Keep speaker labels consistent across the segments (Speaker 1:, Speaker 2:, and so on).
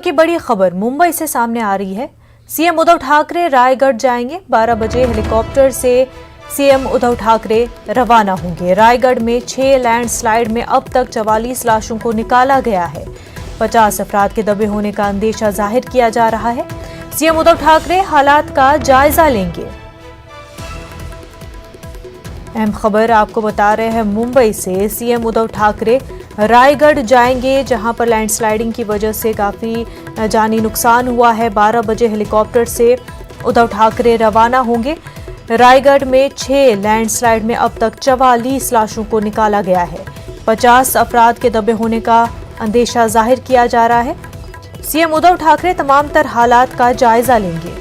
Speaker 1: की बड़ी खबर मुंबई से सामने आ रही है। सीएम उद्धव ठाकरे रायगढ़ जाएंगे। 12 बजे हेलीकॉप्टर से सीएम उद्धव ठाकरे रवाना होंगे। रायगढ़ में 6 लैंडस्लाइड में अब तक 44 लाशों को निकाला गया है। 50 अफराद के दबे होने का अंदेशा जाहिर किया जा रहा है। सीएम उद्धव ठाकरे हालात का जायजा लेंगे। अहम खबर आपको बता रहे हैं, मुंबई से सीएम उद्धव ठाकरे रायगढ़ जाएंगे, जहां पर लैंडस्लाइडिंग की वजह से काफ़ी जानी नुकसान हुआ है। 12 बजे हेलीकॉप्टर से उद्धव ठाकरे रवाना होंगे। रायगढ़ में 6 लैंडस्लाइड में अब तक 44 लाशों को निकाला गया है। 50 अफराद के दबे होने का अंदेशा जाहिर किया जा रहा है। सीएम उद्धव ठाकरे तमाम तर हालात का जायजा लेंगे।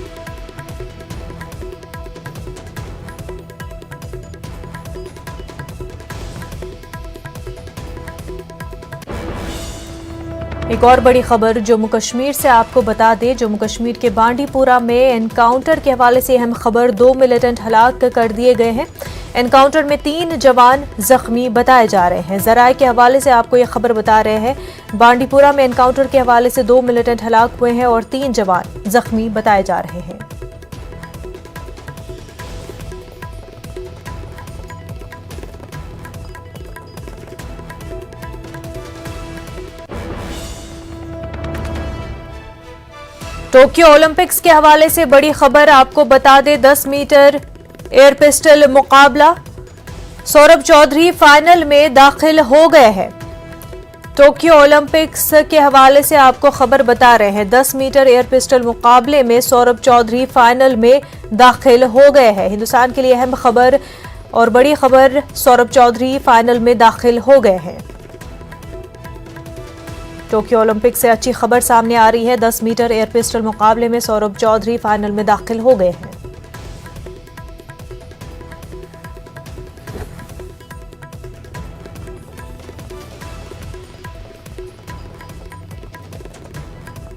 Speaker 1: एक और बड़ी खबर जम्मू कश्मीर से आपको बता दें, जम्मू कश्मीर के बांडीपुरा में एनकाउंटर के हवाले से अहम खबर। 2 मिलिटेंट हलाक कर दिए गए हैं। एनकाउंटर में 3 जवान जख्मी बताए जा रहे हैं। जराये के हवाले से आपको यह खबर बता रहे हैं, बांडीपुरा में एनकाउंटर के हवाले से 2 मिलिटेंट हलाक हुए हैं और 3 जवान जख्मी बताए जा रहे हैं। टोक्यो ओलंपिक्स के हवाले से बड़ी खबर आपको बता दें, 10 मीटर एयर पिस्टल मुकाबला सौरभ चौधरी फाइनल में दाखिल हो गए हैं। टोक्यो ओलंपिक्स के हवाले से आपको खबर बता रहे हैं, 10 मीटर एयर पिस्टल मुकाबले में सौरभ चौधरी फाइनल में दाखिल हो गए हैं। हिंदुस्तान के लिए अहम खबर और बड़ी खबर, सौरभ चौधरी फाइनल में दाखिल हो गए हैं। टोक्यो ओलंपिक से अच्छी खबर सामने आ रही है। 10 मीटर एयर पिस्टल मुकाबले में सौरभ चौधरी फाइनल में दाखिल हो गए हैं।